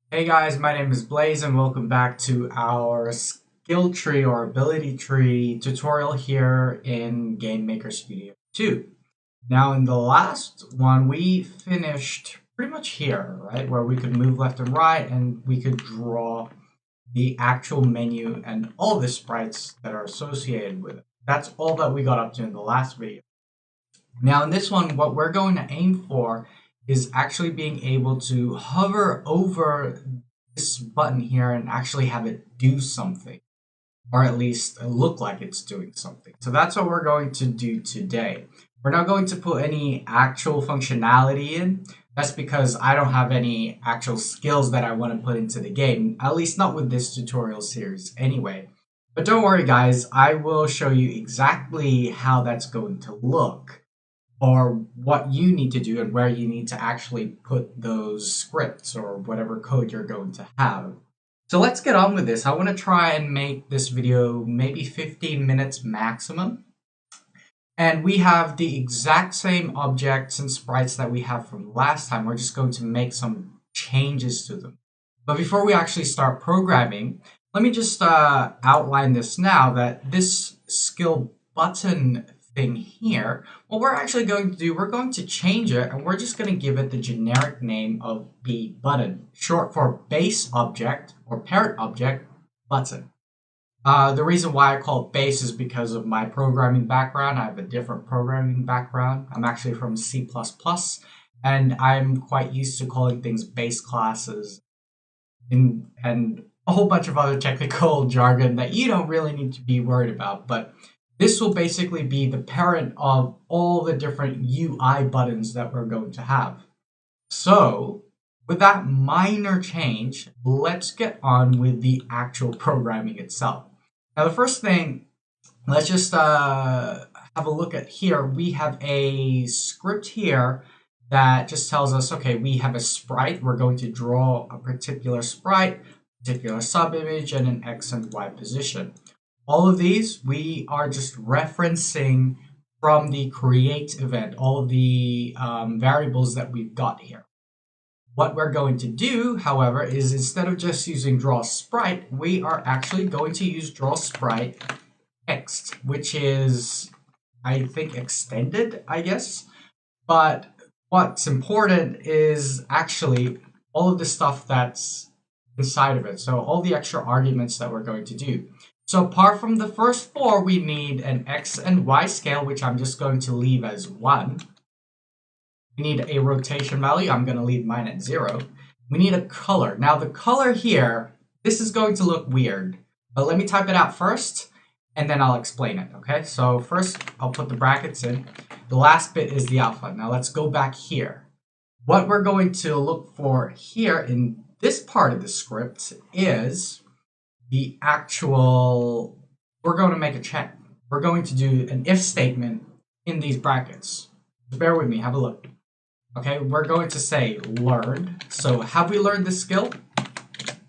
Hey guys, my name is Blaze and welcome back to our skill tree or ability tree tutorial here in Game Maker Studio 2. Now in the last one we finished pretty much here, right? Where we could move left and right and we could draw the actual menu and all the sprites that are associated with it. That's all that we got up to in the last video. Now in this one, what we're going to aim for is actually being able to hover over this button here and actually have it do something, or at least look like it's doing something. So that's what we're going to do today. We're not going to put any actual functionality in. That's because I don't have any actual skills that I want to put into the game, at least not with this tutorial series anyway. But don't worry guys, I will show you exactly how that's going to look or what you need to do and where you need to actually put those scripts or whatever code you're going to have. So let's get on with this. I want to try and make this video maybe 15 minutes maximum. And we have the exact same objects and sprites that we have from last time. We're just going to make some changes to them. But before we actually start programming, let me just outline this now that this skill button thing here, what we're actually going to do, we're going to change it and we're just going to give it the generic name of B button, short for base object or parent object button. The reason why I call it base is because of my programming background. I have a different programming background. I'm actually from C++, and I'm quite used to calling things base classes and a whole bunch of other technical jargon that you don't really need to be worried about. But this will basically be the parent of all the different UI buttons that we're going to have. So, with that minor change, let's get on with the actual programming itself. Now, the first thing, let's just have a look at here. We have a script here that just tells us, okay, we have a sprite. We're going to draw a particular sprite, particular subimage, and an X and Y position. All of these, we are just referencing from the create event, all of the variables that we've got here. What we're going to do, however, is instead of just using draw sprite, we are actually going to use draw sprite text, which is, I think, extended, I guess. But what's important is actually all of the stuff that's inside of it. So all the extra arguments that we're going to do. So apart from the first four, we need an X and Y scale, which I'm just going to leave as 1. We need a rotation value. I'm going to leave mine at 0. We need a color. Now the color here, this is going to look weird, but let me type it out first and then I'll explain it, okay? So first I'll put the brackets in. The last bit is the alpha. Now let's go back here. What we're going to look for here in this part of the script is the actual, we're going to make a check. We're going to do an if statement in these brackets. Bear with me, have a look. Okay, we're going to say learned. So have we learned this skill?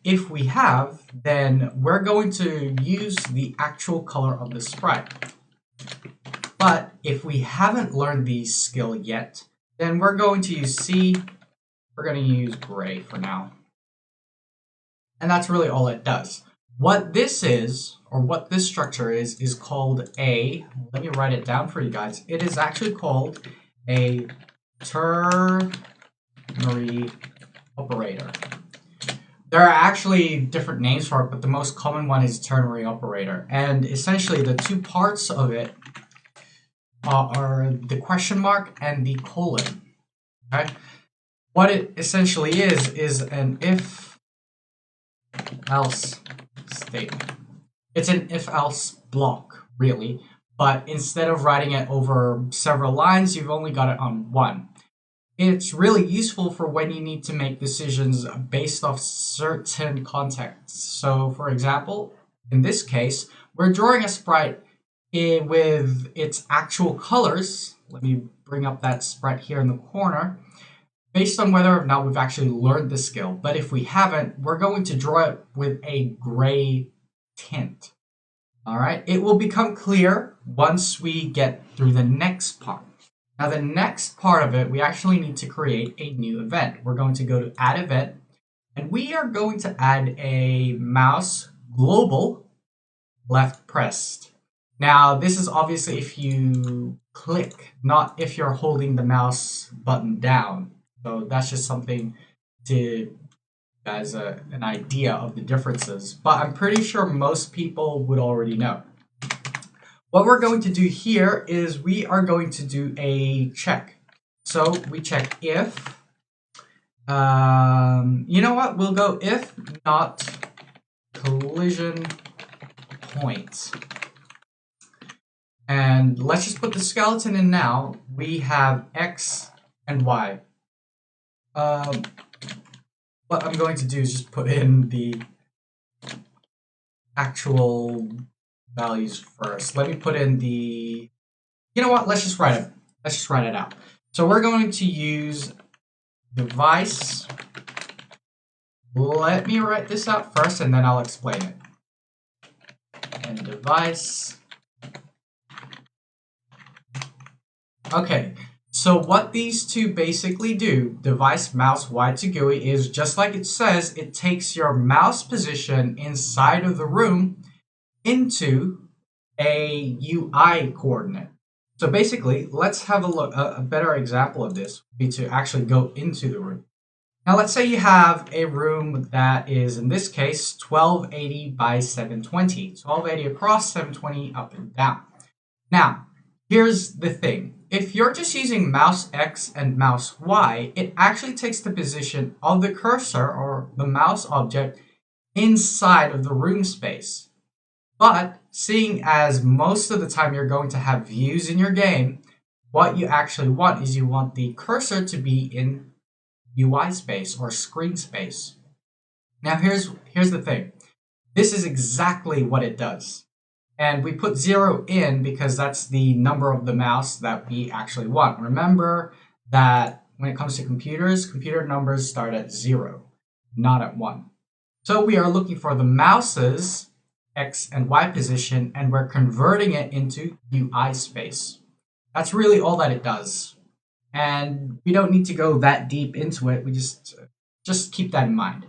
If we have, then we're going to use the actual color of the sprite. But if we haven't learned the skill yet, then we're going to use C. We're going to use gray for now. And that's really all it does. What this is, or what this structure is called a, let me write it down for you guys. It is actually called a ternary operator. There are actually different names for it, but the most common one is ternary operator. And essentially the two parts of it are the question mark and the colon. Okay? What it essentially is an if-else statement. It's an if-else block, really. But instead of writing it over several lines, you've only got it on one. It's really useful for when you need to make decisions based off certain contexts. So for example, in this case, we're drawing a sprite with its actual colors. Let me bring up that sprite here in the corner, based on whether or not we've actually learned the skill. But if we haven't, we're going to draw it with a gray tint. All right, it will become clear once we get through the next part. Now the next part of it, we actually need to create a new event. We're going to go to add event, And we are going to add a mouse global left pressed. Now, this is obviously if you click, not if you're holding the mouse button down. So that's just something to as an idea of the differences. But I'm pretty sure most people would already know. What we're going to do here is we are going to do a check. So we check if, you know what, we'll go if not collision point. And let's just put the skeleton in now. We have X and Y. What I'm going to do is just put in the actual values first. Let me put in the, you know what, let's just write it out. So we're going to use device. Let me write this out first and then I'll explain it. And device. Okay, so what these two basically do, device, mouse, Y to GUI, is just like it says, it takes your mouse position inside of the room into a UI coordinate. So basically, let's have a look. A better example of this would be to actually go into the room. Now let's say you have a room that is, in this case, 1280 by 720. 1280 across, 720 up and down. Now, here's the thing. If you're just using mouse X and mouse Y, it actually takes the position of the cursor or the mouse object inside of the room space. But seeing as most of the time you're going to have views in your game, what you actually want is you want the cursor to be in UI space or screen space. Now here's the thing. This is exactly what it does. And we put 0 in because that's the number of the mouse that we actually want. Remember that when it comes to computers, computer numbers start at 0, not at 1. So we are looking for the mouse's X and Y position, and we're converting it into UI space. That's really all that it does. And we don't need to go that deep into it. We just keep that in mind.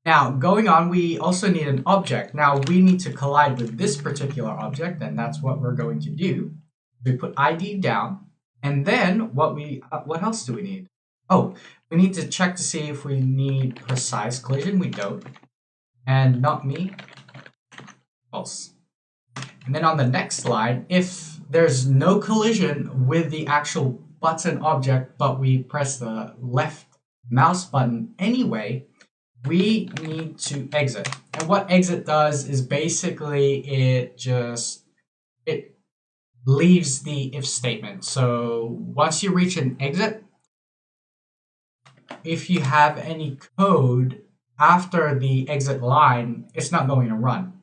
Now, going on, we also need an object. Now, we need to collide with this particular object, and that's what we're going to do. We put ID down, and then what else do we need? Oh, we need to check to see if we need precise collision. We don't. And not me. False. And then on the next slide, if there's no collision with the actual button object, but we press the left mouse button anyway, we need to exit. And what exit does is basically it leaves the if statement. So once you reach an exit, if you have any code after the exit line, it's not going to run.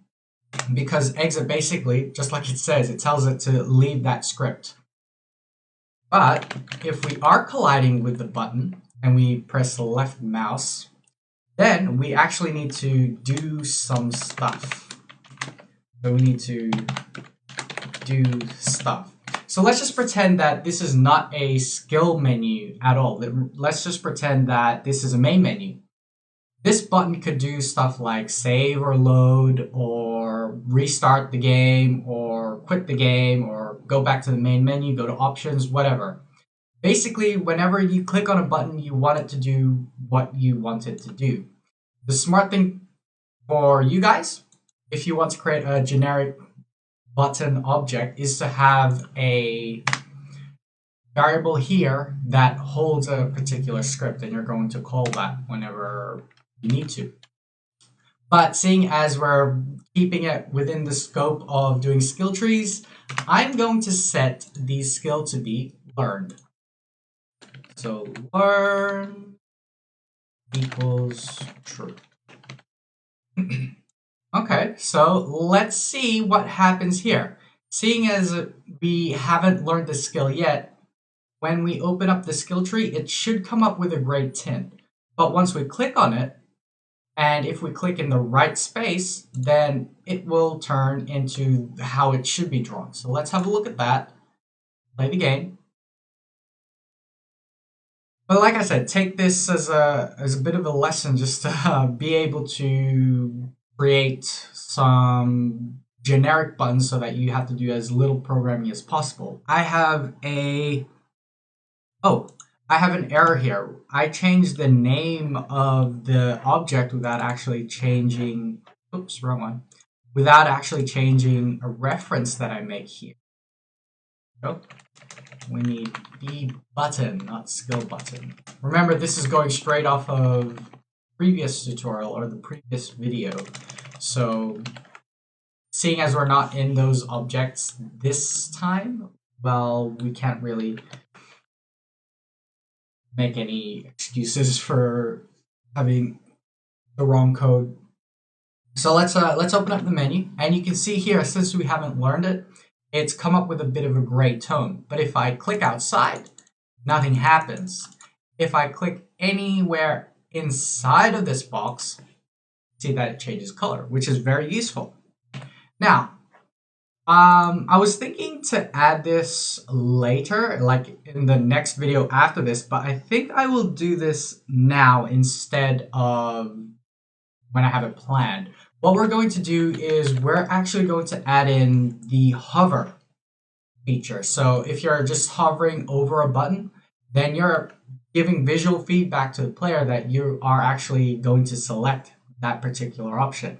Because exit basically, just like it says, it tells it to leave that script. But if we are colliding with the button and we press the left mouse, then we actually need to do some stuff. So we need to do stuff. So let's just pretend that this is not a skill menu at all. Let's just pretend that this is a main menu. This button could do stuff like save or load or restart the game or quit the game or go back to the main menu, go to options, whatever. Basically, whenever you click on a button, you want it to do what you want it to do. The smart thing for you guys, if you want to create a generic button object, is to have a variable here that holds a particular script, and you're going to call that whenever you need to. But seeing as we're keeping it within the scope of doing skill trees, I'm going to set the skill to be learned. So learn equals true. Okay, so let's see what happens here. Seeing as we haven't learned the skill yet, when we open up the skill tree, it should come up with a gray tint. But once we click on it, and if we click in the right space, then it will turn into how it should be drawn. So let's have a look at that. Play the game. But like I said, take this as a bit of a lesson, just to be able to create some generic buttons so that you have to do as little programming as possible. Oh, I have an error here. I changed the name of the object without actually changing. Oops, wrong one. Without actually changing a reference that I make here. Oh, we need B button, not skill button. Remember, this is going straight off of previous tutorial or the previous video. So, seeing as we're not in those objects this time, well, we can't really make any excuses for having the wrong code. So let's open up the menu, and you can see here, since we haven't learned it, it's come up with a bit of a gray tone. But if I click outside, nothing happens. If I click anywhere inside of this box, see that it changes color, which is very useful. Now, I was thinking to add this later, like in the next video after this, but I think I will do this now instead of when I have it planned. What we're going to do is we're actually going to add in the hover feature. So if you're just hovering over a button, then you're giving visual feedback to the player that you are actually going to select that particular option.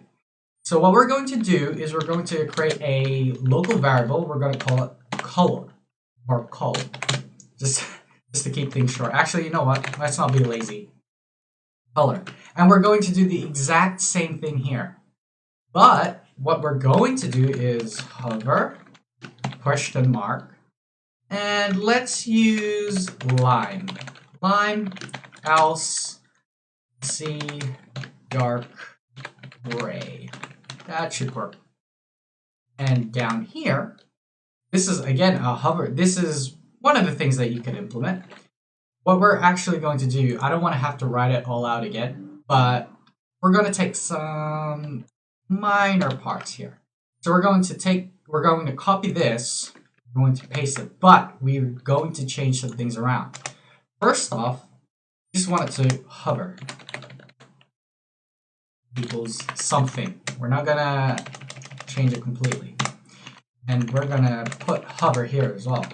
So what we're going to do is we're going to create a local variable. We're going to call it color or col, just to keep things short. Actually, you know what? Let's not be lazy. Color. And we're going to do the exact same thing here. But what we're going to do is hover, question mark, and let's use lime. Lime, else, C, dark gray. That should work. And down here, this is again a hover. This is one of the things that you can implement. What we're actually going to do, I don't want to have to write it all out again, but we're going to take some minor parts here. So we're going to copy this, we're going to paste it, but we're going to change some things around. First off, just want it to hover equals something. We're not gonna change it completely. And we're gonna put hover here as well.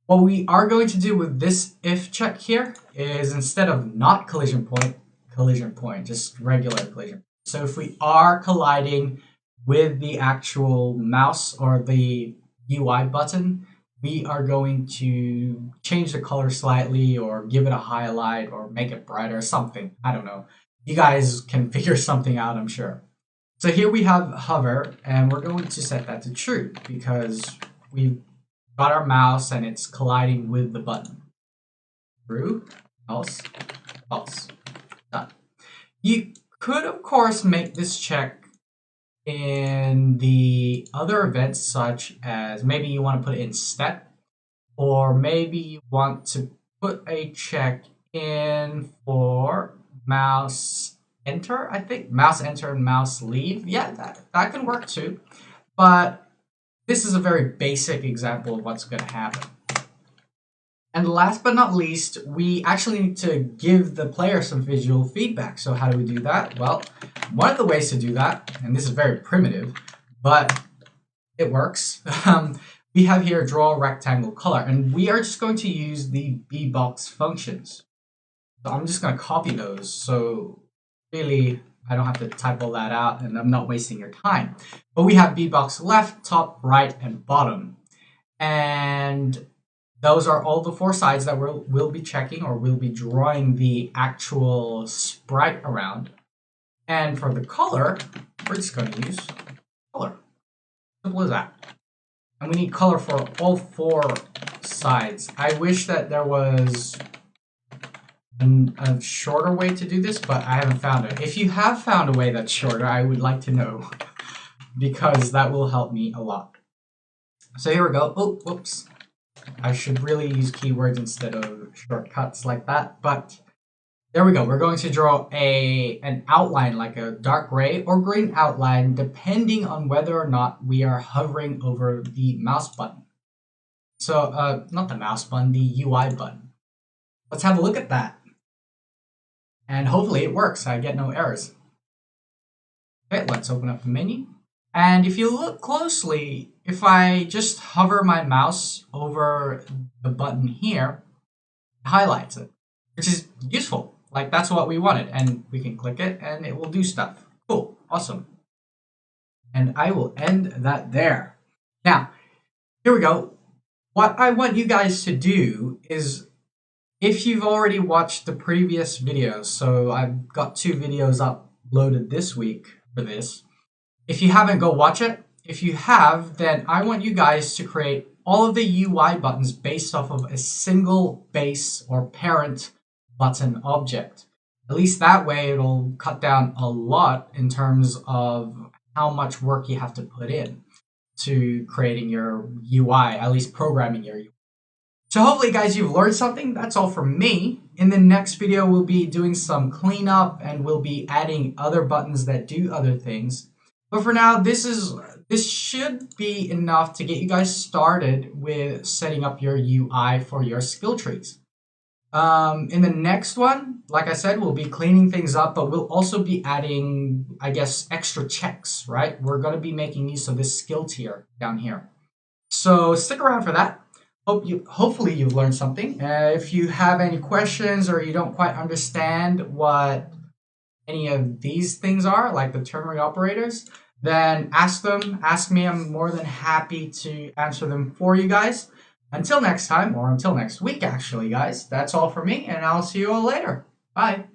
What we are going to do with this if check here is instead of not collision point, just regular collision. So if we are colliding with the actual mouse or the UI button, we are going to change the color slightly or give it a highlight or make it brighter or something. I don't know. You guys can figure something out, I'm sure. So here we have hover, and we're going to set that to true because we've got our mouse and it's colliding with the button. True, false, false. Done. You could, of course, make this check in the other events, such as maybe you want to put it in step, or maybe you want to put a check in for mouse enter, I think. Mouse enter and mouse leave. Yeah, that can work too. But this is a very basic example of what's going to happen. And last but not least, we actually need to give the player some visual feedback. So how do we do that? Well, one of the ways to do that, and this is very primitive, but it works. We have here draw rectangle color, and we are just going to use the bbox functions. So I'm just going to copy those. So really, I don't have to type all that out, and I'm not wasting your time. But we have bbox left, top, right, and bottom. And those are all the four sides that we'll be checking or we'll be drawing the actual sprite around. And for the color, we're just going to use color. Simple as that. And we need color for all four sides. I wish that there was a shorter way to do this, but I haven't found it. If you have found a way that's shorter, I would like to know because that will help me a lot. So here we go. Oh, whoops. I should really use keywords instead of shortcuts like that, but there we go. We're going to draw an outline, like a dark gray or green outline, depending on whether or not we are hovering over the mouse button. So, not the mouse button, the UI button. let's have a look at that. And hopefully it works. I get no errors. Okay, let's open up the menu. And if you look closely, if I just hover my mouse over the button here, it highlights it, which is useful. Like that's what we wanted. And we can click it and it will do stuff. Cool, awesome. And I will end that there. Now, here we go. What I want you guys to do is, if you've already watched the previous videos, so I've got 2 videos uploaded this week for this. If you haven't, go watch it. If you have, then I want you guys to create all of the UI buttons based off of a single base or parent button object. At least that way it'll cut down a lot in terms of how much work you have to put in to creating your UI, at least programming your UI. So hopefully guys, you've learned something. That's all from me. In the next video, we'll be doing some cleanup and we'll be adding other buttons that do other things. But for now, this should be enough to get you guys started with setting up your UI for your skill trees. In the next one, like I said, we'll be cleaning things up, but we'll also be adding, I guess, extra checks, right? We're going to be making use of this skill tier down here. So stick around for that. Hopefully you've learned something. If you have any questions or you don't quite understand what any of these things are, like the ternary operators, then ask them, ask me. I'm more than happy to answer them for you guys. Until next time, or until next week, actually, guys, that's all for me, and I'll see you all later. Bye.